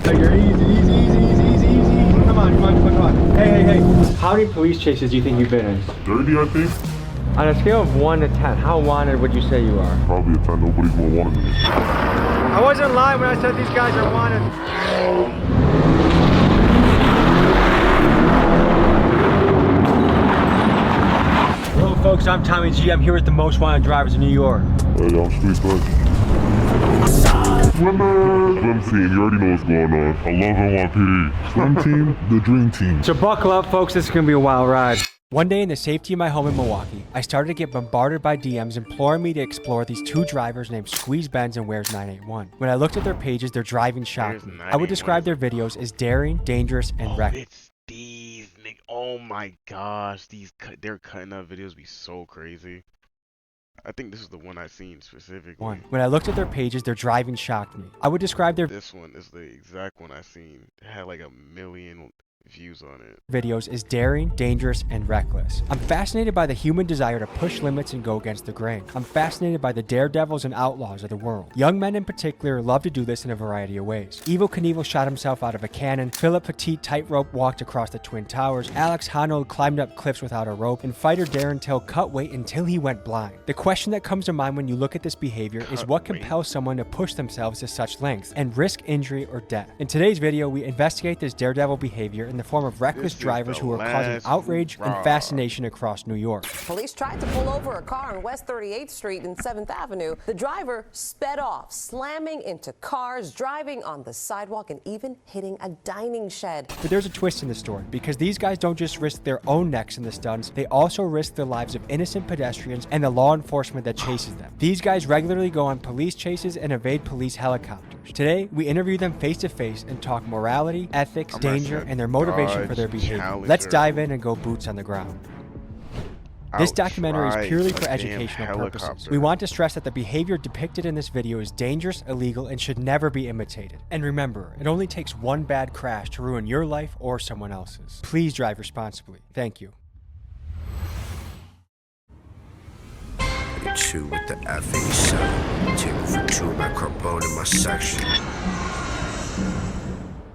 You're easy. Come on. Hey. How many police chases do you think you've been in? 30, I think. On a scale of 1 to 10, how wanted would you say you are? Probably a 10. Nobody's more wanted than me. I wasn't lying when I said these guys are wanted. Hello folks, I'm Tommy G. I'm here with the most wanted drivers in New York. Hey, I'm Street Bud. Swim team, you already know what's going on. I love NYPD. Swim team, the dream team. So buckle up folks, this is gonna be a wild ride. One day in the safety of my home in Milwaukee, I started to get bombarded by DMs imploring me to explore these two drivers named Squeeze Benz and Where's 981. When I looked at their pages, their driving shocked me. I would describe their videos as daring, dangerous, and reckless. It's these, nigga. Oh my gosh, they're cutting up videos be so crazy. I think this is the one I seen specifically. When I looked at their pages, their driving shocked me. I would describe their This one is the exact one I seen. It had like 1 million views on it. Videos is daring, dangerous, and reckless. I'm fascinated by the human desire to push limits and go against the grain. I'm fascinated by the daredevils and outlaws of the world. Young men in particular love to do this in a variety of ways. Evel Knievel shot himself out of a cannon, Philip Petit tightrope walked across the Twin Towers, Alex Honnold climbed up cliffs without a rope, and fighter Darren Till cut weight until he went blind. The question that comes to mind when you look at this behavior is what compels someone to push themselves to such lengths and risk injury or death. In today's video, we investigate this daredevil behavior in the form of reckless drivers who are causing outrage and fascination across New York. Police tried to pull over a car on West 38th Street and 7th Avenue. The driver sped off, slamming into cars, driving on the sidewalk, and even hitting a dining shed. But there's a twist in the story, because these guys don't just risk their own necks in the stunts, they also risk the lives of innocent pedestrians and the law enforcement that chases them. These guys regularly go on police chases and evade police helicopters. Today, we interview them face to face and talk morality, ethics, danger, and their motivation for their behavior. Let's dive in and go boots on the ground. This documentary is purely for educational purposes. We want to stress that the behavior depicted in this video is dangerous, illegal, and should never be imitated. And remember, it only takes one bad crash to ruin your life or someone else's. Please drive responsibly. Thank you. Two with the F87, table for two, my carbone in my section.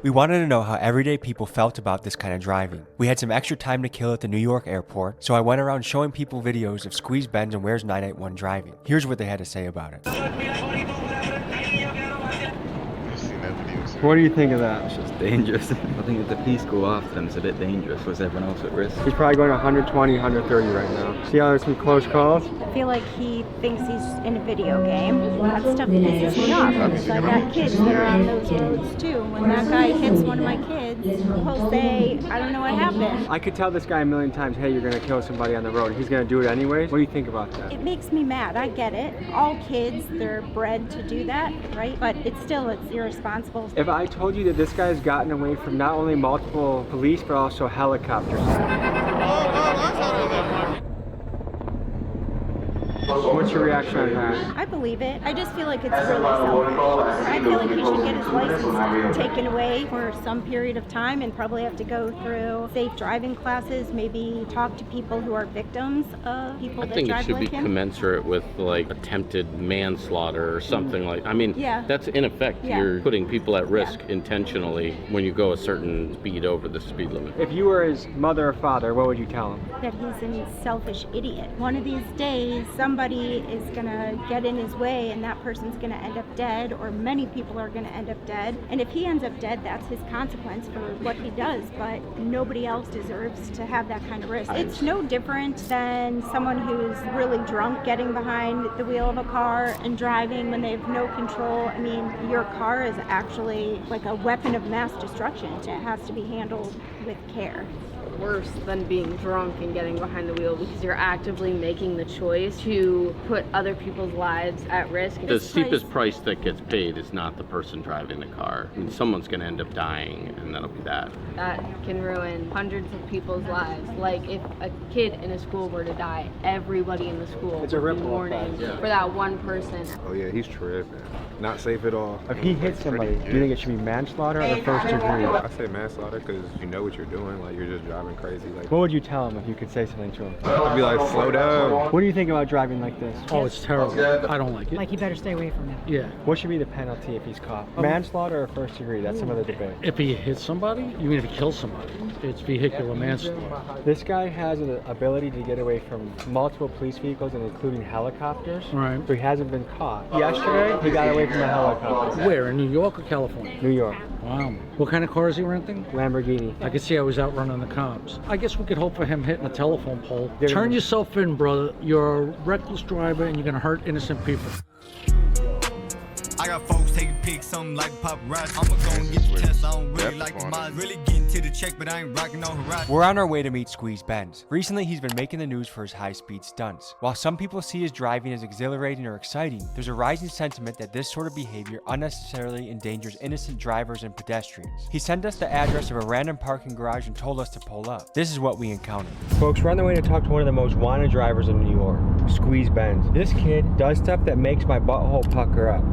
We wanted to know how everyday people felt about this kind of driving. We had some extra time to kill at the New York airport, so I went around showing people videos of Squeeze Benz and Where's 981 driving. Here's what they had to say about it. What do you think of that? It's just dangerous. I think if the police go after them, it's a bit dangerous. Was everyone else at risk? He's probably going 120, 130 right now. See how there's some close calls? I feel like he thinks he's in a video game. That stuff pisses me off. Because I've got kids that are on those roads too. When that guy hits one of my kids, he'll say, I don't know what happened. I could tell this guy a million times, hey, you're gonna kill somebody on the road. He's gonna do it anyways. What do you think about that? It makes me mad. I get it. All kids, they're bred to do that, right? But it's irresponsible. If I told you that this guy's gotten away from not only multiple police, but also helicopters. What's your reaction on that? I believe it. I just feel like it's really selfish. I feel like he should get his license taken away for some period of time and probably have to go through safe driving classes, maybe talk to people who are victims of people that drive like him. I think it should be commensurate with like attempted manslaughter or something like, I mean, that's in effect, you're putting people at risk intentionally when you go a certain speed over the speed limit. If you were his mother or father, what would you tell him? That he's a selfish idiot. One of these days, somebody is gonna get in his way and that person's gonna end up dead, or many people are gonna end up dead. And if he ends up dead, that's his consequence for what he does, but nobody else deserves to have that kind of risk. It's no different than someone who's really drunk getting behind the wheel of a car and driving when they have no control. I mean, your car is actually like a weapon of mass destruction. It has to be handled with care. Worse than being drunk and getting behind the wheel, because you're actively making the choice to put other people's lives at risk. The steepest price that gets paid is not the person driving the car. I mean, someone's going to end up dying, and that'll be that. That can ruin hundreds of people's lives. Like if a kid in a school were to die, everybody in the school would be mourning for that one person. Oh yeah, he's tripping. Not safe at all. If he hits somebody, do you think it should be manslaughter or the first degree? I say manslaughter because you know what you're doing. Like you're just driving driving crazy. Like, What would you tell him if you could say something to him? I'd be like, slow down. What do you think about driving like this? Oh, it's terrible. I don't like it. Like, you better stay away from it. Yeah. What should be the penalty if he's caught? Manslaughter or first degree? That's some other debate. If he hits somebody, you mean if he kills somebody? It's vehicular manslaughter. This guy has an ability to get away from multiple police vehicles and including helicopters. Right. So he hasn't been caught. Yesterday, he got away from a helicopter. Where, in New York or California? New York. Wow. What kind of car is he renting? Lamborghini. I could see I was out running the cops. I guess we could hope for him hitting a telephone pole. Turn yourself in, brother. You're a reckless driver and you're going to hurt innocent people. I got folks taking pics, something like paparazzi. I'ma go and get the test. I don't really like the miles. Really getting to the check, but I ain't rocking no horizon. We're on our way to meet Squeeze Benz. Recently, he's been making the news for his high-speed stunts. While some people see his driving as exhilarating or exciting, there's a rising sentiment that this sort of behavior unnecessarily endangers innocent drivers and pedestrians. He sent us the address of a random parking garage and told us to pull up. This is what we encountered. Folks, we're on the way to talk to one of the most wanted drivers in New York, Squeeze Benz. This kid does stuff that makes my butthole pucker up.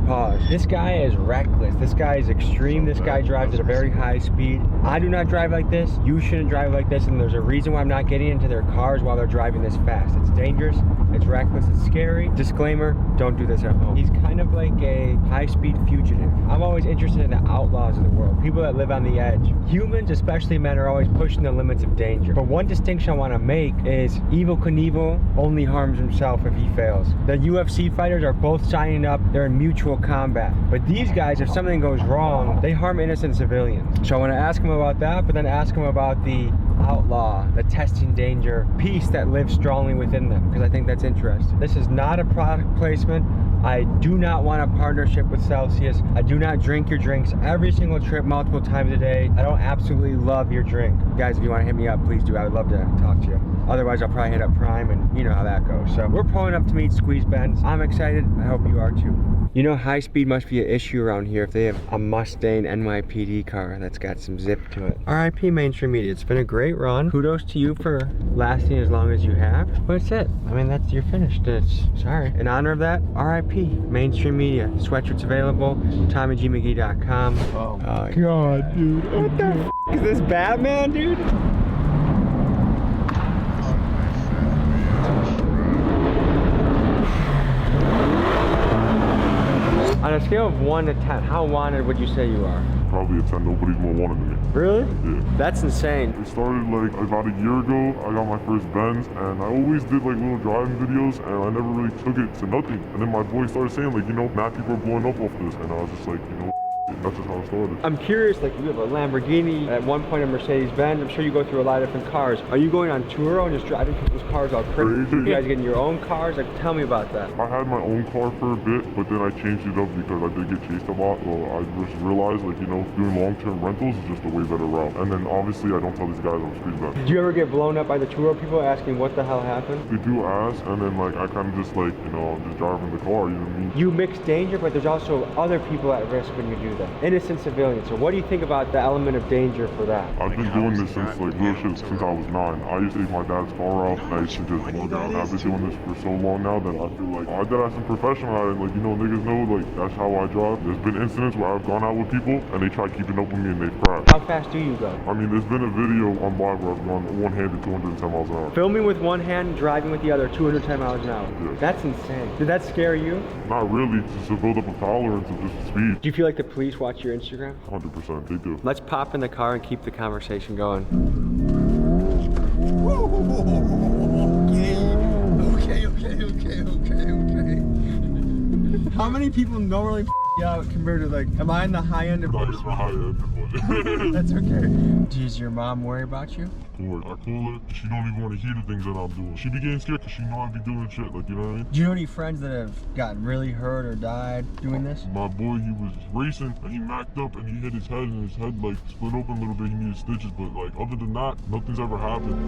Pause. This guy is reckless. This guy is extreme. This guy drives at a very high speed. I do not drive like this. You shouldn't drive like this. And there's a reason why I'm not getting into their cars while they're driving this fast. It's dangerous. It's reckless. It's scary. Disclaimer, don't do this at home. He's kind of like a high-speed fugitive. I'm always interested in the outlaws of the world. People that live on the edge. Humans, especially men, are always pushing the limits of danger. But one distinction I want to make is Evel Knievel only harms himself if he fails. The UFC fighters are both signing up. They're in mutual combat. But these guys, if something goes wrong, they harm innocent civilians. So I want to ask him about that, but then ask him about the outlaw, the testing danger piece that lives strongly within them, because I think that's interesting. This is not a product placement. I do not want a partnership with Celsius. I do not drink your drinks every single trip multiple times a day. I don't absolutely love your drink. Guys, if you want to hit me up, please do. I would love to talk to you. Otherwise, I'll probably hit up Prime, and you know how that goes. So we're pulling up to meet Squeeze Benz. I'm excited. I hope you are too. You know, high speed must be an issue around here if they have a Mustang NYPD car that's got some zip to it. RIP Mainstream Media. It's been a great run. Kudos to you for lasting as long as you have. But that's it. I mean, you're finished. Sorry. In honor of that, RIP Mainstream Media. Sweatshirts available. TommyGMcGee.com. Oh my god, dude. What the f is this, Batman, dude? On a scale of 1 to 10, how wanted would you say you are? Probably a 10. Nobody's more wanted than me. Really? Yeah. That's insane. It started like about a year ago. I got my first Benz, and I always did like little driving videos, and I never really took it to nothing. And then my boy started saying like, you know, mad people are blowing up off this, and I was just like, you know, that's just how it started. I'm curious, like you have a Lamborghini, at one point a Mercedes-Benz. I'm sure you go through a lot of different cars. Are you going on tour and just driving people's cars all crazy? You guys getting your own cars? Like, tell me about that. I had my own car for a bit, but then I changed it up because I did get chased a lot. So I just realized, like, you know, doing long-term rentals is just a way better route. And then obviously I don't tell these guys I'm Squeeze Benz. Do you ever get blown up by the tour people asking what the hell happened? They do ask, and then like I kind of just like, you know, I'm just driving the car, you know what I mean? You mix danger, but there's also other people at risk when you do that. Innocent civilians. So what do you think about the element of danger for that? I've been doing this since like real shit since I was 9. I used to take my dad's car out and I used to just load it out. I've been doing this for so long now that I feel like I did have some professional at it. Like, you know, niggas know like that's how I drive. There's been incidents where I've gone out with people and they try keeping up with me and they've crashed. How fast do you go? I mean, there's been a video on live where I've gone one-handed 210 miles an hour. Filming with one hand, driving with the other, 210 miles an hour. Yeah. That's insane. Did that scare you? Not really, just to build up a tolerance of just speed. Do you feel like the police watch your Instagram? 100%, they do. Let's pop in the car and keep the conversation going. Okay. How many people normally out compared to like, am I in the high end of Not the high end. That's okay. Does your mom worry about you? I call her, she don't even want to hear the things that I'm doing. She be getting scared because she know I be doing shit, like, you know what I mean? Do you know any friends that have gotten really hurt or died doing this? My boy, he was racing and he macked up and he hit his head and his head like split open a little bit. He needed stitches, but like other than that, nothing's ever happened.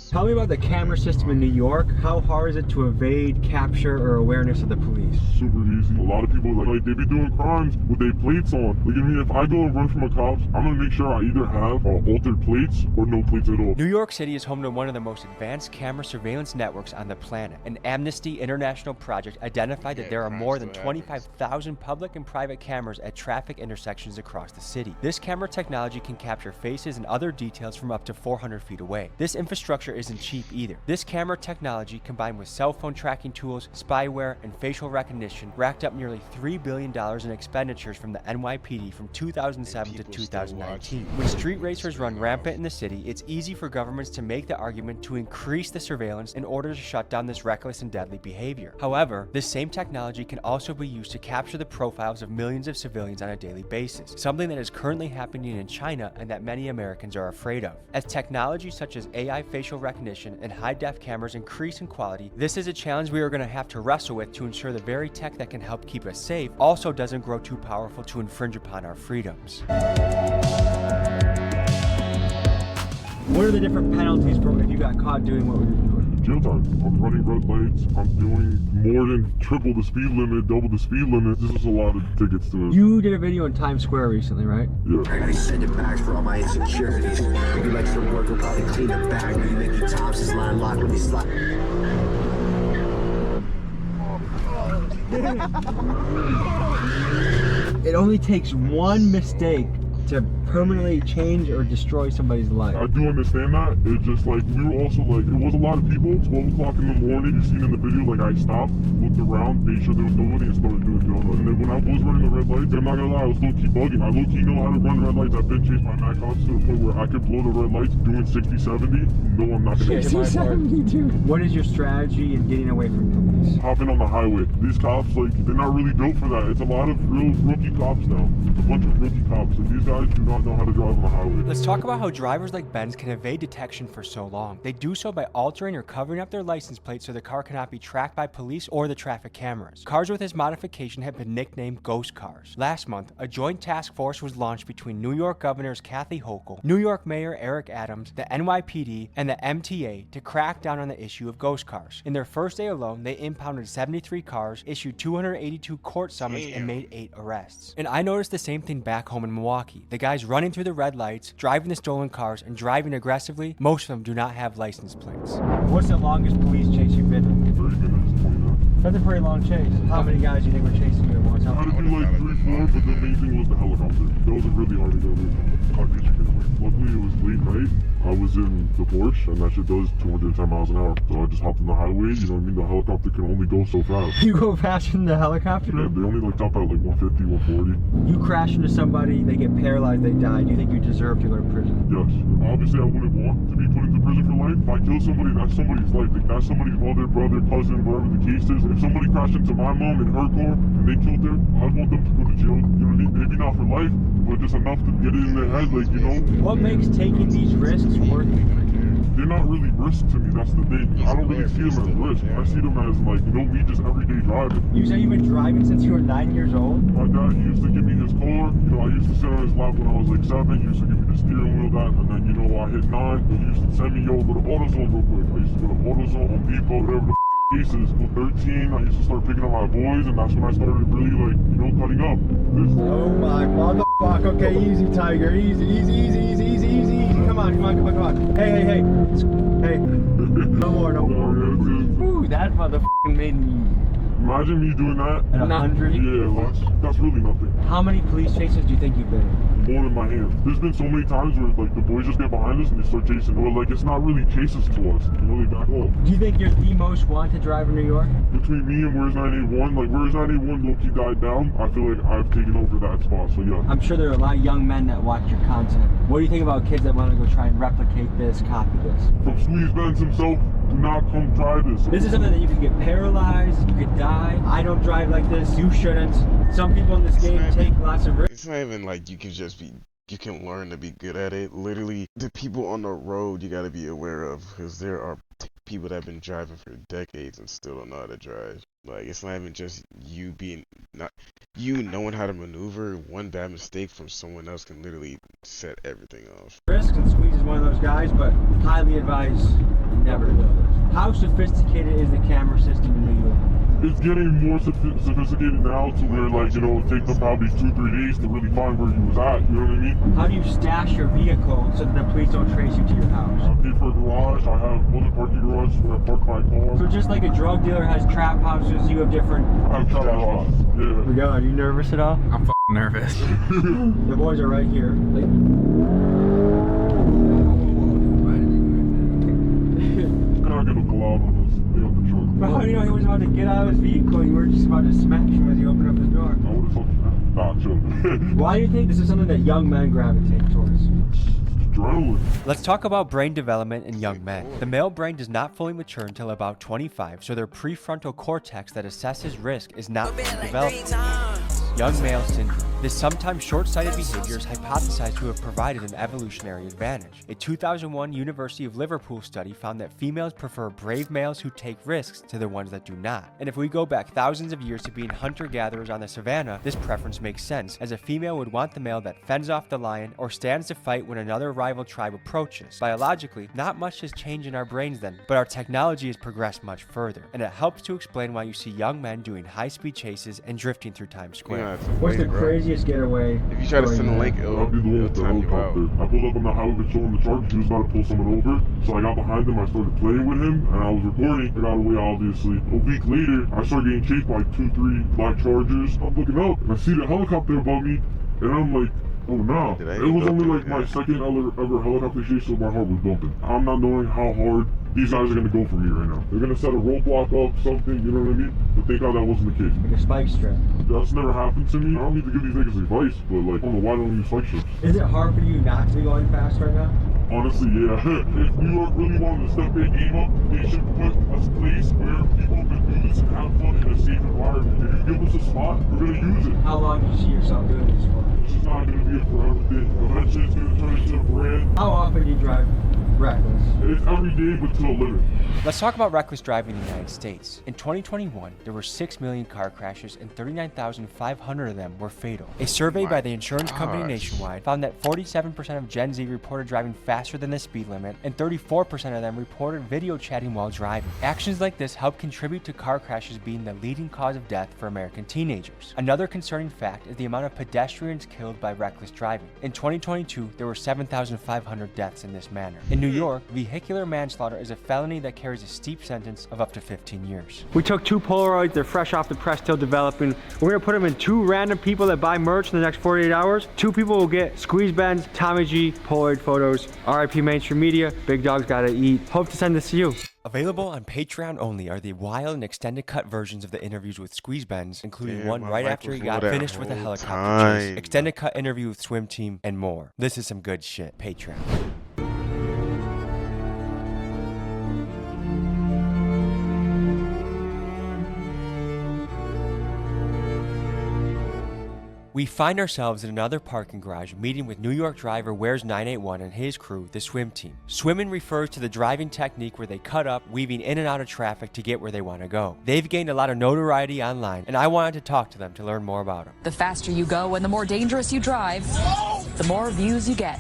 Tell me about the camera system in New York. How hard is it to evade capture or awareness of the police? Super easy. A lot of people like they be doing crimes with their plates on. Like, I mean, if I go and run from a cop, I'm gonna make sure I either have altered plates or no plates at all. New York City is home to one of the most advanced camera surveillance networks on the planet. An Amnesty International project identified that there are more than 25,000 public and private cameras at traffic intersections across the city. This camera technology can capture faces and other details from up to 400 feet away. This infrastructure isn't cheap either. This camera technology, combined with cell phone tracking tools, spyware, and facial recognition, racked up nearly $3 billion in expenditures from the NYPD from 2007 to 2019. When street racers run rampant in the city, it's easy for governments to make the argument to increase the surveillance in order to shut down this reckless and deadly behavior. However, this same technology can also be used to capture the profiles of millions of civilians on a daily basis, something that is currently happening in China and that many Americans are afraid of. As technology such as AI facial recognition and high-def cameras increase in quality, this is a challenge we are going to have to wrestle with to ensure the very tech that can help keep us safe also doesn't grow too powerful to infringe upon our freedoms. What are the different penalties for if you got caught doing what we were doing? Jail time. I'm running red lights. I'm doing more than triple the speed limit, double the speed limit. This is a lot of tickets to it. You did a video in Times Square recently, right? Yeah. I gotta send it back for all my insecurities. Maybe like some work will probably clean it back. Maybe Mickey Thompson's line locked when he slide. It only takes one mistake to permanently change or destroy somebody's life. I do understand that. It's just like, we were also like, it was a lot of people. 12 o'clock in the morning, you seen in the video, like I stopped, looked around, made sure there was nobody and started doing donut. And then when I was running the red lights, I'm not gonna lie, I was low-key bugging. I low-key know how to run red lights. I've been chased by Mac cops to the point where I could blow the red lights doing 60, 70. No, I'm not gonna 60, 70, dude. What is your strategy in getting away from police? Hopping on the highway. These cops, like, they're not really built for that. It's a lot of real rookie cops now. It's a bunch of rookie cops, and these guys do not know how to drive on the highway. Let's talk about how drivers like Ben's can evade detection for so long. They do so by altering or covering up their license plate so the car cannot be tracked by police or the traffic cameras. Cars with this modification have been nicknamed ghost cars. Last month, a joint task force was launched between New York Governors Kathy Hochul, New York Mayor Eric Adams, the NYPD, and the MTA to crack down on the issue of ghost cars. In their first day alone, they impounded 73 cars, issued 282 court summons, and made 8 arrests. And I noticed the same thing back home in Milwaukee. The guys running through the red lights, driving the stolen cars, and driving aggressively, most of them do not have license plates. What's the longest police chase you've been in? 30 minutes, 20 minutes. That's a pretty long chase. How many guys do you think were chasing you at once? I had to do like 3, 4, but the main thing was the helicopter. That was really hard to go with. I'd get you getaway. Luckily it was late night. I was in the Porsche, and that shit does 210 miles an hour. So I just hopped on the highway. You know what I mean? The helicopter can only go so fast. You go faster than the helicopter? Yeah, they only like top out like 150, 140. You crash into somebody, they get paralyzed, they die. Do you think you deserve to go to prison? Yes. Obviously, I wouldn't want to be put into prison for life. If I kill somebody, that's somebody's life. Like, that's somebody's mother, brother, cousin, whatever the case is. If somebody crashed into my mom in her car and they killed her, I'd want them to go to jail. You know what I mean? Maybe not for life, but just enough to get it in their head, like, you know? What makes taking these risks worth it? They're not really risks to me, that's the thing. I don't really see them as risks. I see them as, like, you know, me just everyday driving. You say you've been driving since you were 9 years old? My dad used to give me his car. You know, I used to sit on his lap when I was like 7. He used to give me the steering wheel, that, and then, you know, I hit 9. He used to send me, yo, go to AutoZone real quick. I used to go to AutoZone, Home Depot, whatever the cases. At 13, I used to start picking up my boys, and that's when I started really, like, you know, cutting up. Oh my motherfucker. Okay, easy, Tiger. Easy, easy, easy, easy, easy, easy, easy. Come on, come on, come on, come on. Hey, hey, hey. Hey. No more, no more. Ooh, that motherfucking made me... Imagine me doing that. At 100? Yeah, that's really nothing. How many police chases do you think you've been in? More than my hand. There's been so many times where, like, the boys just get behind us and they start chasing. Or, like, it's not really chases to us. You know, they back off. Do you think you're the most wanted driver in New York? Between me and Where's 981, like, Where's 981 low-key died down, I feel like I've taken over that spot, so yeah. I'm sure there are a lot of young men that watch your content. What do you think about kids that want to go try and replicate this, copy this? From Squeeze Benz himself, do not come try this. This is something that you can get paralyzed, you could die. I don't drive like this, you shouldn't. Some people in this game take lots of risks. It's not even like you can just be, you can learn to be good at it. Literally, the people on the road you gotta be aware of, because there are people that have been driving for decades and still don't know how to drive. Like, it's not even just you being, not you knowing how to maneuver. One bad mistake from someone else can literally set everything off. Risk, and Squeeze is one of those guys, but highly advise never to do this. How sophisticated is the camera system in New York? It's getting more sophisticated now to where, like, you know, it takes them probably 2-3 days to really find where you was at, you know what I mean? How do you stash your vehicle so that the police don't trace you to your house? I pay for a garage. I have other parking garages where I park my car. So just like a drug dealer has trap houses, you have different... I have trap houses, yeah. We go. Are you nervous at all? I'm nervous. The boys are right here. I'm gonna collide on this. They got the truck. But how do you know he was about to get out of his vehicle and you were just about to smash him as he opened up his door? I would have told nah, chill. Why do you think this is something that young men gravitate towards? Adrenaline. Let's talk about brain development in young men. The male brain does not fully mature until about 25, so their prefrontal cortex that assesses risk is not fully developed. Young male syndrome. This sometimes short-sighted behavior is hypothesized to have provided an evolutionary advantage. A 2001 University of Liverpool study found that females prefer brave males who take risks to the ones that do not. And if we go back thousands of years to being hunter-gatherers on the savannah, this preference makes sense, as a female would want the male that fends off the lion or stands to fight when another rival tribe approaches. Biologically, not much has changed in our brains then, but our technology has progressed much further, and it helps to explain why you see young men doing high-speed chases and drifting through Times Square. What's the craziest getaway? If you try to send a link, it'll time you out. I pulled up on the highway to show him the charge. He was about to pull someone over. So I got behind him. I started playing with him. And I was recording. I got away, obviously. A week later, I started getting chased by 2-3 black Chargers. I'm looking up and I see the helicopter above me. And I'm like, oh no. It was only like my second ever helicopter chase, so my heart was bumping. I'm not knowing how hard these guys are gonna go for me right now. They're gonna set a roadblock up, something, you know what I mean? But thank God that wasn't the case. Like a spike strip. That's never happened to me. I don't need to give these niggas advice, but like, I don't know why don't use spike strips. Is it hard for you not to be going fast right now? Honestly, yeah. If New York really wanted to step their game up, they should put a place where people can do this and have fun in a safe environment. If you give us a spot, we're gonna use it. How long do you see yourself doing this for? This is not gonna be a forever thing. Eventually it's gonna turn into a brand. How often do you drive reckless? It's every day, but to a limit. Let's talk about reckless driving in the United States. In 2021, there were 6 million car crashes and 39,500 of them were fatal. A survey by the insurance company Nationwide found that 47% of Gen Z reported driving faster than the speed limit, and 34% of them reported video chatting while driving. Actions like this help contribute to car crashes being the leading cause of death for American teenagers. Another concerning fact is the amount of pedestrians killed by reckless driving. In 2022, there were 7,500 deaths in this manner. In New York, vehicular manslaughter is a felony that carries a steep sentence of up to 15 years. We took 2 Polaroids, they're fresh off the press, still developing. We're gonna put them in 2 random people that buy merch in the next 48 hours. 2 people will get Squeeze Benz, Tommy G, Polaroid photos. RIP Mainstream Media, Big Dog's Gotta Eat. Hope to send this to you. Available on Patreon only are the wild and extended cut versions of the interviews with Squeeze Benz, including one right after he got finished with a helicopter chase, extended cut interview with Swim Team, and more. This is some good shit. Patreon. We find ourselves in another parking garage meeting with New York driver Where's 981 and his crew, the Swim Team. Swimming refers to the driving technique where they cut up, weaving in and out of traffic to get where they want to go. They've gained a lot of notoriety online, and I wanted to talk to them to learn more about them. The faster you go and the more dangerous you drive, the more views you get.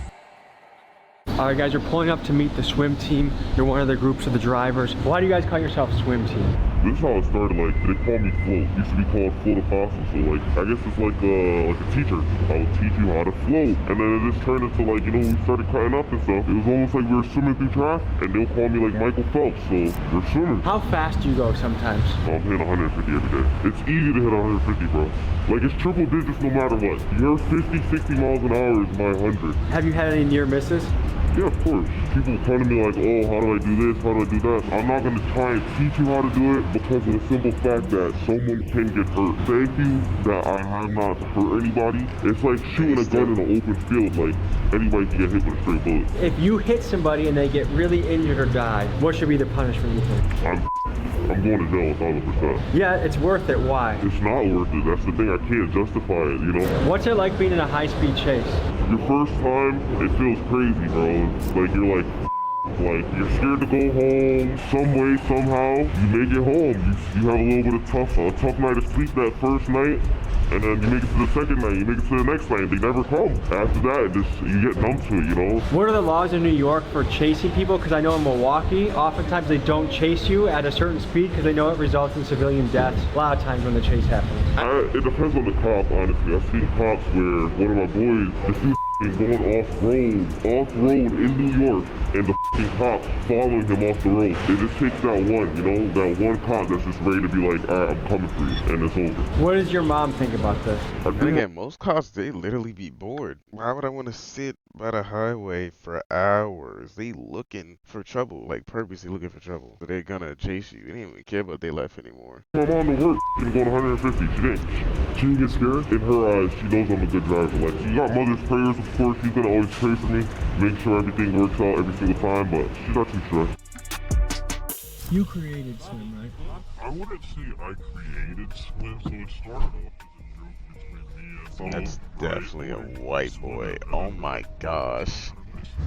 Alright guys, we're pulling up to meet the Swim Team. You're one of the groups of the drivers. Why do you guys call yourself Swim Team? This is how it started. Like, they call me Float. It used to be called Float Apostle. So like, I guess it's like a teacher. I would teach you how to float. And then it just turned into like, you know, we started cutting up and stuff. It was almost like we were swimming through traffic. And they'll call me like Michael Phelps. So we're swimming. How fast do you go sometimes? I'm hitting 150 every day. It's easy to hit 150, bro. Like, it's triple digits no matter what. Your 50, 60 miles an hour is my 100. Have you had any near misses? Yeah, of course. People come to me like, oh, how do I do this? How do I do that? I'm not going to try and teach you how to do it because of the simple fact that someone can get hurt. Thank you that I have not hurt anybody. It's like shooting a gun in an open field. Like, anybody can get hit with a straight bullet. If you hit somebody and they get really injured or die, what should be the punishment you think? I'm going to jail 1,000%. Yeah, it's worth it. Why? It's not worth it. That's the thing. I can't justify it, you know? What's it like being in a high-speed chase? Your first time, it feels crazy, bro. Like, you're like you're scared to go home some way, somehow. You make it home. You have a little bit of a tough night of sleep that first night. And then you make it to the second night, you make it to the next night, they never come. After that, you get numb to it, you know? What are the laws in New York for chasing people? Because I know in Milwaukee, oftentimes they don't chase you at a certain speed because they know it results in civilian deaths a lot of times when the chase happens. It depends on the cop, honestly. I've seen cops where one of my boys, this dude going off-road in New York, and the cops following him off the road. It just takes that one, you know, that one cop that's just ready to be like, all right, I'm coming for you, and it's over. What does your mom think about this? Again, most cops, they literally be bored. Why would I want to sit by the highway for hours? They looking for trouble, like purposely looking for trouble. So they're gonna chase you. They didn't even care about their life anymore. My mom to work, going 150. She didn't get scared. In her eyes, she knows I'm a good driver. Like, she got mother's prayers, of course. She's gonna always pray for me, make sure everything works out every single time, but she's not too stressed. You created swim, right? I wouldn't say I created swim, so it started off as a joke between me and someone. That's definitely a white boy. Oh my gosh.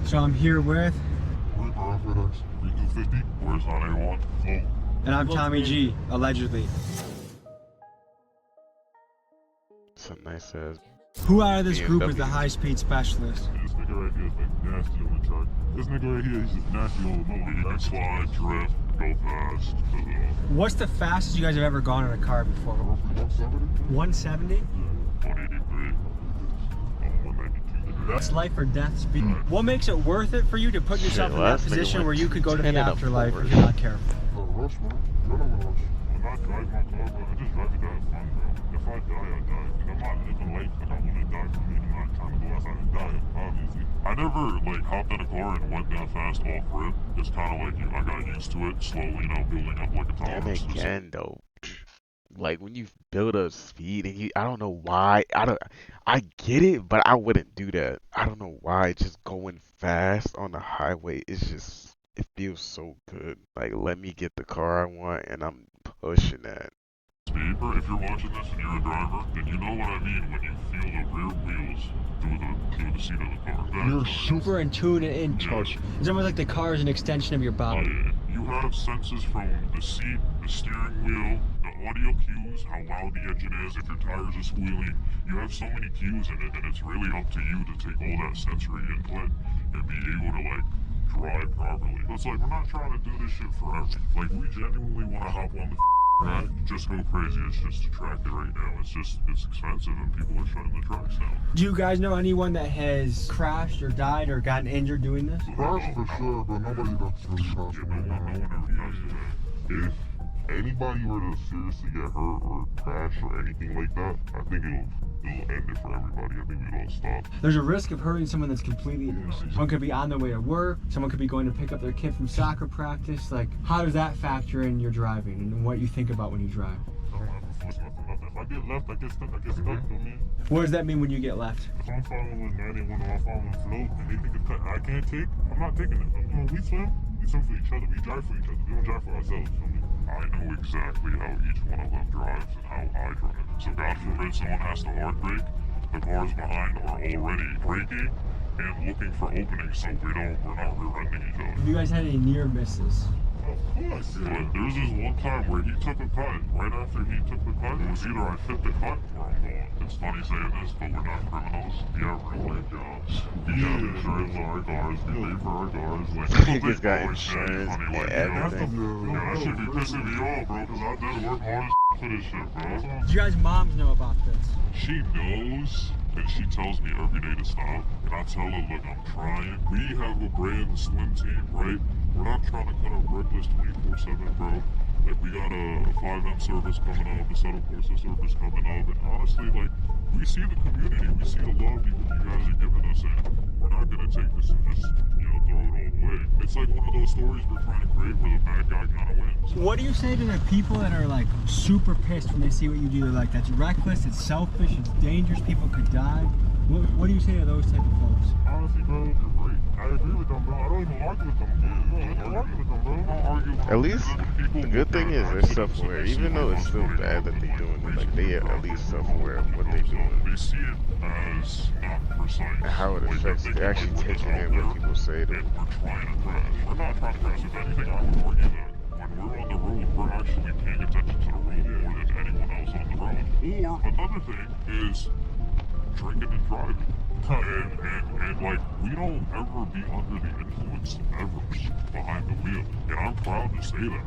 So I'm here with... We're FedEx 3250. Where's on A1? Flow. And I'm Tommy G, allegedly. It's a nice ass. Who out of this group is the high-speed specialist? This nigga right here is like nasty on the track. This nigga right here, he's just nasty on the road. He can slide, drift, go fast. What's the fastest you guys have ever gone in a car before? 170? 170? Yeah, 183. 192. That's life or death speed. What makes it worth it for you to put yourself in that position where you could go to the afterlife if you're not careful? Rush, man. When I drive my car, bro, I just drive it to have fun, bro. If I die, I die. And I'm not living life like I want to die for me. I'm not trying to go outside and die, obviously. I never, like, hopped in a car and went that fast off rip. It's kind of like, you know, I got used to it, slowly, you know, building up like a tolerance. And again, though, like, when you build up speed and I don't know why, I get it, but I wouldn't do that. I don't know why, just going fast on the highway is just, it feels so good. Like, let me get the car I want, and I'm pushing that. Speed, bro, if you're watching this and you're a driver, then you know what I mean when you feel the rear wheels through the seat of the car. You're super in tune and in touch. It's almost like the car is an extension of your body. You have senses from the seat, the steering wheel, the audio cues, how loud the engine is, if your tires are squealing. You have so many cues in it, and it's really up to you to take all that sensory input and be able to, like, drive properly. It's like, we're not trying to do this shit forever. Like, we genuinely want to hop on the track, just go crazy. It's just a track right now. It's expensive, and people are shutting the tracks down. Do you guys know anyone that has crashed or died or gotten injured doing this? Crashed for sure, but nobody that's really crashed. No one ever crashed. If anybody were to seriously get hurt or crash or anything like that, I think it'll end it for everybody. I think we'd all stop. There's a risk of hurting someone that's completely innocent. Someone could be on their way to work. Someone could be going to pick up their kid from soccer practice. Like, how does that factor in your driving and what you think about when you drive? I don't ever force nothing. If I get left, I get stuck. What does that mean when you get left? If I'm following 91 or I'm following float and they think it's cut, I can't take, I'm not taking it. When we swim for each other. We drive for each other. We don't drive for ourselves. I know exactly how each one of them drives and how I drive. So God forbid someone has to hard brake, the cars behind are already braking and looking for openings so we're not rear-ending each other. Have you guys had any near misses? Of course. But there was this one time where he took a cut. Right after he took the cut, it was either I fit the cut or I'm gone. It's funny saying this, but we're not criminals. We have real-life jobs. We have insurance on our cars. We pay for our cars. Like, He's got insurance and everything. That should be pissing me off, bro, because I did work hard as for this shit, bro. Do you guys' moms know about this? She knows, and she tells me every day to stop. And I tell her, look, I'm trying. We have a brand swim team, right? We're not trying to cut our reckless 24/7, bro. Like, we got a 5M service coming up, a Settle Corsa service coming up, and honestly, like, we see the community, we see the love you guys are giving us, and we're not gonna take this and just, throw it all away. It's like one of those stories we're trying to create where the bad guy kind of wins. What do you say to the people that are, like, super pissed when they see what you do? They're like, that's reckless, it's selfish, it's dangerous, people could die. What do you say to those type of folks? Honestly, bro, you're great. I agree with them, bro. I don't even argue with them. I don't argue with them, bro. I don't argue with them. At least, the good thing is they're self-aware. Even though it's still bad that they're doing it, like, they are at least self-aware of what they're doing. They see it as not precise. And how it affects, they're actually taking in what people say to them. We're trying to crash. We're not trying to crash. If anything, I would argue that when we're on the road, we're actually paying attention to the road more than anyone else on the road. Or another thing is drinking and driving. And like, we don't ever be under the influence ever behind the wheel. And I'm proud to say that.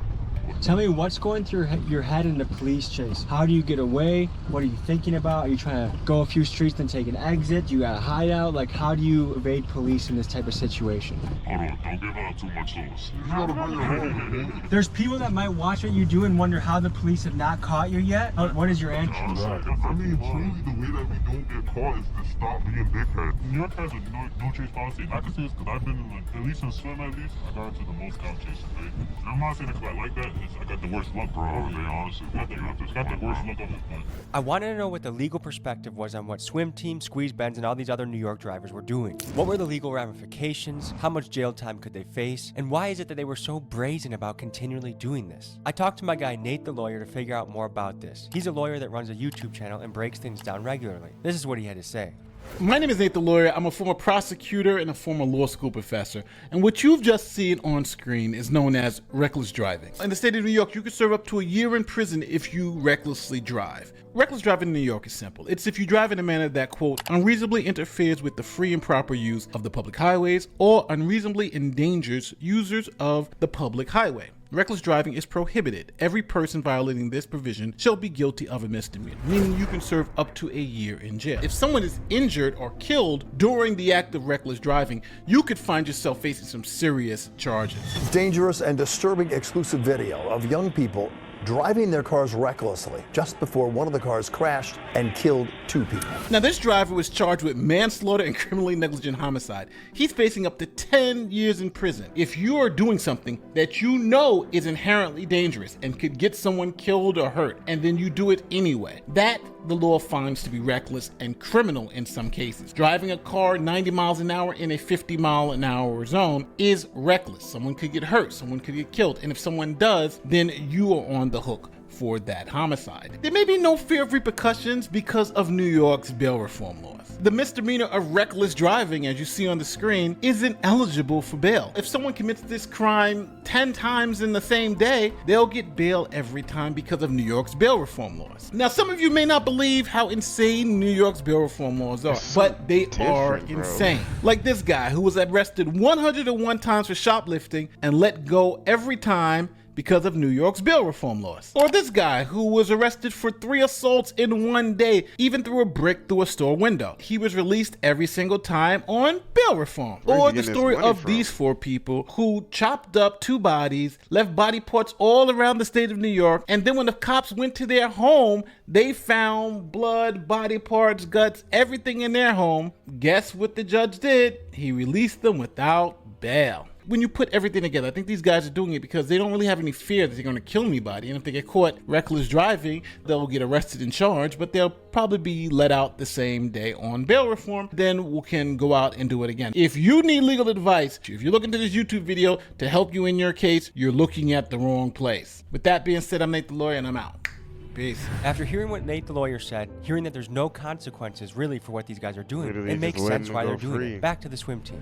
Tell me what's going through your head in the police chase. How do you get away? What are you thinking about? Are you trying to go a few streets then take an exit? Do you got a hideout? Like, how do you evade police in this type of situation? Hold on, don't give out too much sauce. You gotta bring it home. There's people that might watch what you do and wonder how the police have not caught you yet. What is your answer? I mean, truly, the way that we don't get caught is to stop being dickheads. New York has a no chase policy. And I can say this because I've been, like, at least in swim at least, I got into the most count chases, right? And I'm not saying it because I like that. I got the worst luck, bro. To be honest, got the worst luck of it. I wanted to know what the legal perspective was on what swim team, squeeze bends, and all these other New York drivers were doing. What were the legal ramifications? How much jail time could they face? And why is it that they were so brazen about continually doing this? I talked to my guy Nate the lawyer to figure out more about this. He's a lawyer that runs a YouTube channel and breaks things down regularly. This is what he had to say. My name is Nate the Lawyer. I'm a former prosecutor and a former law school professor. And what you've just seen on screen is known as reckless driving. In the state of New York, you could serve up to a year in prison if you recklessly drive. Reckless driving in New York is simple. It's if you drive in a manner that, quote, unreasonably interferes with the free and proper use of the public highways or unreasonably endangers users of the public highway. Reckless driving is prohibited. Every person violating this provision shall be guilty of a misdemeanor, meaning you can serve up to a year in jail. If someone is injured or killed during the act of reckless driving, you could find yourself facing some serious charges. Dangerous and disturbing exclusive video of young people driving their cars recklessly just before one of the cars crashed and killed 2 people. Now, this driver was charged with manslaughter and criminally negligent homicide. He's facing up to 10 years in prison. If you are doing something that you know is inherently dangerous and could get someone killed or hurt, and then you do it anyway, that the law finds to be reckless and criminal in some cases. Driving a car 90 miles an hour in a 50-mile-an-hour zone is reckless. Someone could get hurt, someone could get killed, and if someone does, then you are on the hook for that homicide. There may be no fear of repercussions because of New York's bail reform laws. The misdemeanor of reckless driving, as you see on the screen, isn't eligible for bail. If someone commits this crime 10 times in the same day, they'll get bail every time because of New York's bail reform laws. Now, some of you may not believe how insane New York's bail reform laws are, but they are insane. Like this guy who was arrested 101 times for shoplifting and let go every time because of New York's bail reform laws. Or this guy who was arrested for 3 assaults in one day, even threw a brick through a store window. He was released every single time on bail reform. Or the story of these 4 people who chopped up 2 bodies, left body parts all around the state of New York, and then when the cops went to their home, they found blood, body parts, guts, everything in their home. Guess what the judge did? He released them without bail. When you put everything together, I think these guys are doing it because they don't really have any fear that they're going to kill anybody. And if they get caught reckless driving, they'll get arrested and charged, but they'll probably be let out the same day on bail reform. Then we can go out and do it again. If you need legal advice, if you're looking to this YouTube video to help you in your case, you're looking at the wrong place. With that being said, I'm Nate the Lawyer and I'm out. Peace. After hearing what Nate the lawyer said, hearing that there's no consequences really for what these guys are doing, it makes sense why they're doing it. Back to the swim team.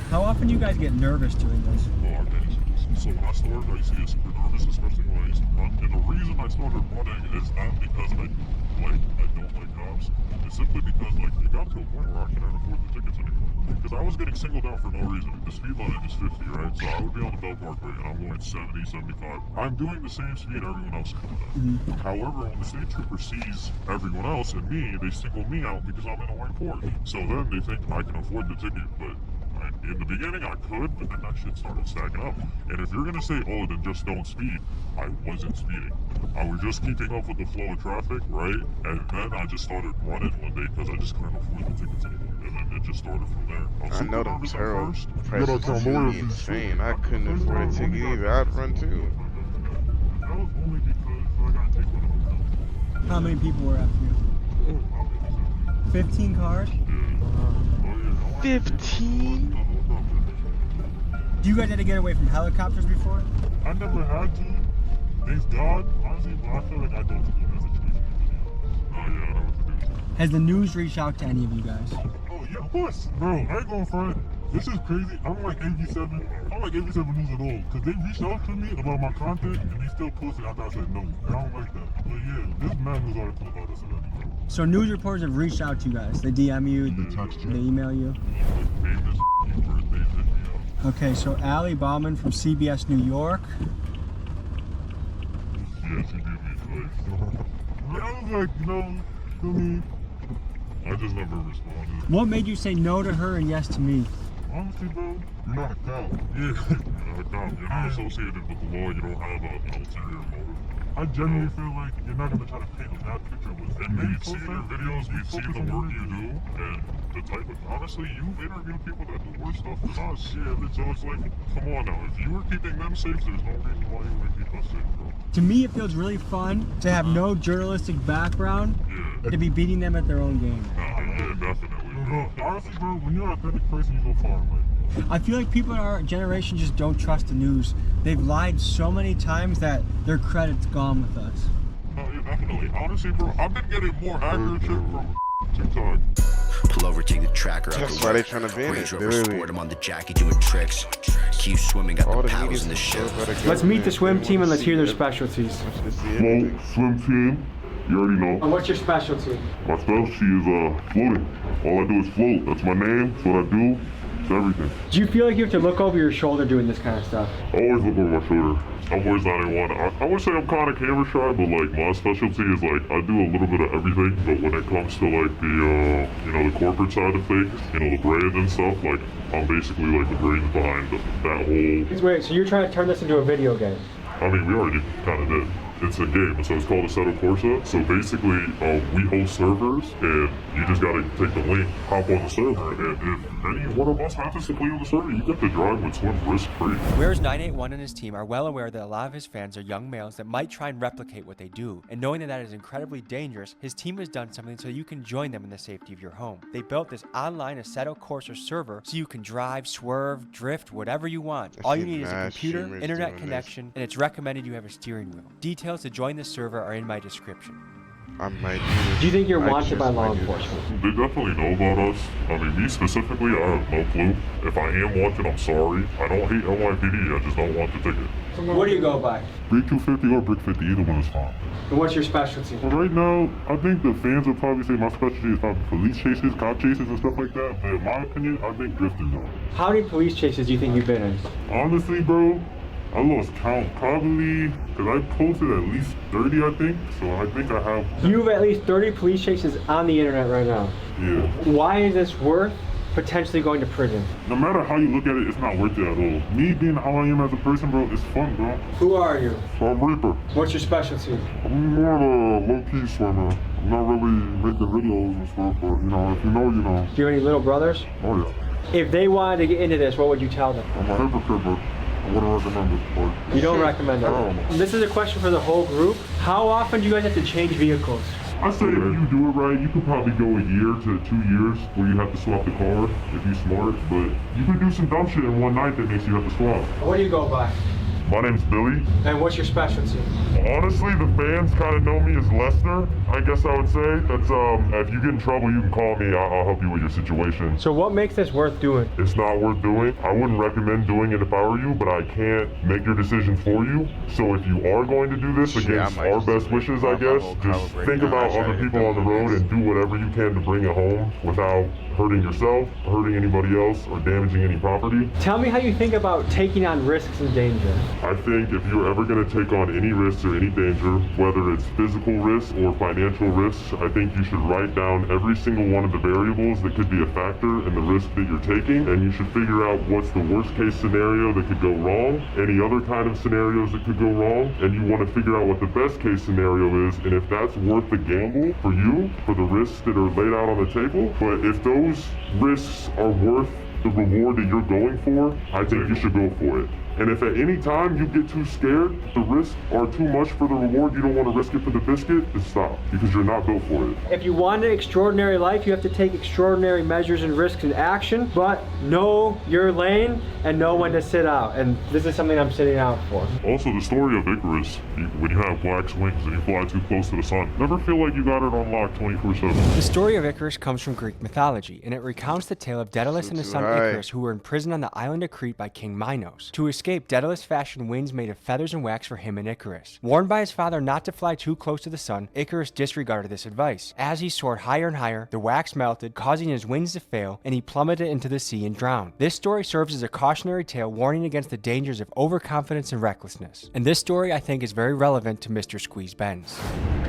How often do you guys get nervous doing this? So when I started, I used to get super nervous, especially when I used to run. And the reason I started running is not because I don't like cops. It's simply because it got to a point where I couldn't afford the tickets anymore. Because I was getting singled out for no reason. The speed limit is 50, right? So I would be on the Bell Parkway and I'm going 70, 75. I'm doing the same speed everyone else is doing. However, when the state trooper sees everyone else and me, they single me out because I'm in a white Porsche. So then they think I can afford the ticket, but in the beginning I could, but then that shit started stacking up. And if you're gonna say, oh, then just don't speed, I wasn't speeding. I was just keeping up with the flow of traffic, right? And then I just started running one day because I just couldn't afford the tickets anymore. And then it just started from there. I know them terrible prices would be insane. I couldn't afford a ticket either. I'd run too. That was only because I got taken to a hotel. How many people were after you? 15 cars? 15? Do you guys had to get away from helicopters before? I never had to. Thanks God. Honestly, but I feel like I don't do that situation. Oh yeah, I know what to do. Has the news reached out to any of you guys? Oh yeah, of course. Bro, I ain't going front. This is crazy. I'm like 87 News at all. Because they reached out to me about my content and they still posted after I said no. And I don't like that. But yeah, this mad news article about us already. So news reporters have reached out to you guys. They DM you, They text you. they email you. Famous birthdays hit me up. Okay, so Ali Bauman from CBS New York. Yeah, she gave me advice. I was like, I just never responded. What made you say no to her and yes to me? Honestly, bro, you're not a cop. Yeah, you're not a cop. You're not associated with the law. You don't have an ulterior motive. I genuinely feel like you're not going to try to paint a bad picture with it. And we've seen your videos, we've seen the work you do, and the type of, honestly, you've interviewed people that do worse stuff than us. Yeah, so it's like, come on now, if you were keeping them safe, there's no reason why you wouldn't keep us safe, bro. To me, it feels really fun to have no journalistic background to be beating them at their own game. Yeah, definitely. Bro, honestly, bro, when you're an authentic person, you go far in life. I feel like people in our generation just don't trust the news. They've lied so many times that their credit's gone with us. No, yeah, definitely. Honestly, bro, I've been getting more accurate shit from TikTok. Pull over, take the tracker out. That's why they trying to ban it. Sport him on the jacket doing tricks. Keep swimming, got the paddles in the ship. Let's meet the swim team and let's hear their specialties. Float, swim team. You already know. And what's your specialty? My specialty is floating. All I do is float. That's my name. That's what I do. It's everything. Do you feel like you have to look over your shoulder doing this kind of stuff? I always look over my shoulder. I'm always not anyone. I would say I'm kind of camera shy, but like my specialty is like I do a little bit of everything. But when it comes to like the the corporate side of things, the brand and stuff, like I'm basically like the brains behind that whole. Wait, so you're trying to turn this into a video game? I mean, we already kind of did. It's a game, so it's called Assetto Corsa. So basically, we host servers, and you just gotta take the link, hop on the server, and if any one of us happens to play on the server, you get to drive with swim risk-free. Whereas 981 and his team are well aware that a lot of his fans are young males that might try and replicate what they do, and knowing that that is incredibly dangerous, his team has done something so you can join them in the safety of your home. They built this online Assetto Corsa server so you can drive, swerve, drift, whatever you want. All you need is a computer, internet connection, and it's recommended you have a steering wheel. Details to join the server are in my description. I might do you think you're wanted by law enforcement? They definitely know about us. I mean, me specifically, I have no clue. If I am wanted, I'm sorry. I don't hate NYPD, I just don't want the ticket. What do you go by? Brick 250 or Brick 50, either one is fine. And what's your specialty? Well, right now, I think the fans would probably say my specialty is probably police chases, cop chases, and stuff like that. But in my opinion, I think drifting though. How many police chases do you think you've been in? Honestly, bro, I lost count probably because I posted at least 30, I think. So I think I have. You have at least 30 police chases on the internet right now. Yeah. Why is this worth potentially going to prison? No matter how you look at it, it's not worth it at all. Me being how I am as a person, bro, it's fun, bro. Who are you? So I'm Reaper. What's your specialty? I'm more of a low-key swimmer. I'm not really making videos and stuff, but if you know, you know. Do you have any little brothers? Oh yeah. If they wanted to get into this, what would you tell them? I'm a hypocrite, but I wouldn't recommend it. But you don't recommend it? This is a question for the whole group. How often do you guys have to change vehicles? I say if you do it right, you could probably go a year to 2 years where you have to swap the car if you're smart. But you could do some dumb shit in one night that makes you have to swap. What do you go by? My name's Billy. And what's your specialty? Honestly, the fans kind of know me as Lester, I guess I would say. That's, if you get in trouble, you can call me. I'll help you with your situation. So what makes this worth doing? It's not worth doing. I wouldn't recommend doing it if I were you, but I can't make your decision for you. So if you are going to do this against our best wishes, I guess, just think about other people on the road and do whatever you can to bring it home without hurting yourself, hurting anybody else, or damaging any property. Tell me how you think about taking on risks and danger. I think if you're ever going to take on any risks or any danger, whether it's physical risks or financial risks, I think you should write down every single one of the variables that could be a factor in the risk that you're taking, and you should figure out what's the worst case scenario that could go wrong, any other kind of scenarios that could go wrong, and you want to figure out what the best case scenario is, and if that's worth the gamble for you, for the risks that are laid out on the table. But if those risks are worth the reward that you're going for, I think you should go for it. And if at any time you get too scared, the risks are too much for the reward, you don't want to risk it for the biscuit, then stop, because you're not built for it. If you want an extraordinary life, you have to take extraordinary measures and risks and action, but know your lane and know when to sit out. And this is something I'm sitting out for. Also, the story of Icarus, when you have black wings and you fly too close to the sun, never feel like you got it on lock 24/7. The story of Icarus comes from Greek mythology, and it recounts the tale of Daedalus and his son Icarus, who were imprisoned on the island of Crete by King Minos. To escape escape, Daedalus fashioned wings made of feathers and wax for him and Icarus. Warned by his father not to fly too close to the sun, Icarus disregarded this advice. As he soared higher and higher, the wax melted, causing his wings to fail, and he plummeted into the sea and drowned. This story serves as a cautionary tale warning against the dangers of overconfidence and recklessness. And this story, I think, is very relevant to Mr. Squeeze Benz.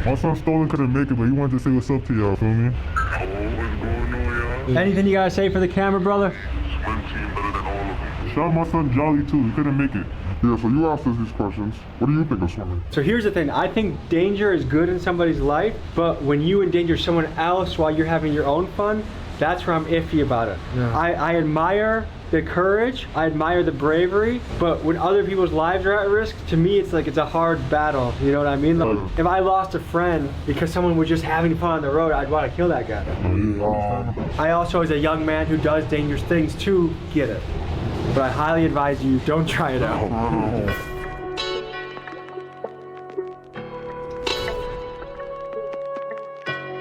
My son Stolen couldn't make it, but he wanted to say what's up to y'all, feel me? Anything you gotta say for the camera, brother? Shout out my son Jolly too, he couldn't make it. Yeah, so you asked us these questions. What do you think of swimming? So here's the thing, I think danger is good in somebody's life, but when you endanger someone else while you're having your own fun, that's where I'm iffy about it. Yeah. I admire the courage, I admire the bravery, but when other people's lives are at risk, to me it's like it's a hard battle, you know what I mean? Like, if I lost a friend because someone was just having fun on the road, I'd want to kill that guy. I also, as a young man who does dangerous things too, get it. But I highly advise you, don't try it out.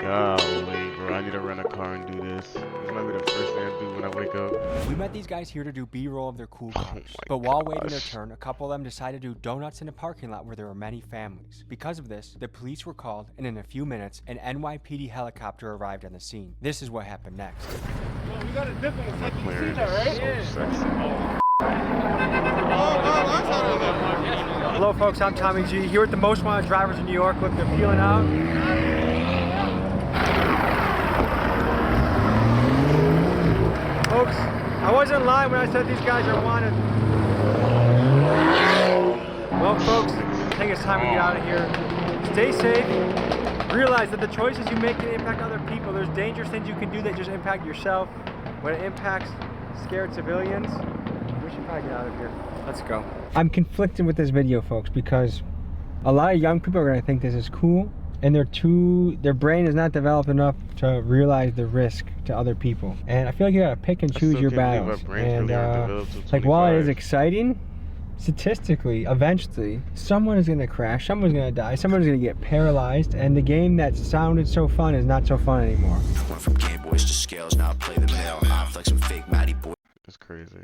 Golly, bro, I need to rent a car and do this. This might be the first thing I do when I wake up. We met these guys here to do B-roll of their cool cars. But while waiting their turn, a couple of them decided to do donuts in a parking lot where there were many families. Because of this, the police were called, and in a few minutes, an NYPD helicopter arrived on the scene. This is what happened next. Well, we got a dip in the second McLaren seat, right? is so sexy. Hello folks, I'm Tommy G, here with the most wanted drivers in New York. Look, they're peeling out. Folks, I wasn't lying when I said these guys are wanted. Well folks, I think it's time to get out of here. Stay safe. Realize that the choices you make can impact other people. There's dangerous things you can do that just impact yourself. When it impacts scared civilians, we should probably get out of here. Let's go. I'm conflicted with this video, folks, because a lot of young people are gonna think this is cool, and their brain is not developed enough to realize the risk to other people. And I feel like you gotta pick and choose your battles. And like, while it is exciting, statistically, eventually, someone is gonna crash, someone's gonna die, someone's gonna get paralyzed, and the game that sounded so fun is not so fun anymore. Went from Game Boys to scales, now I play the mail. I'm flexing fake Matty boy. That's crazy.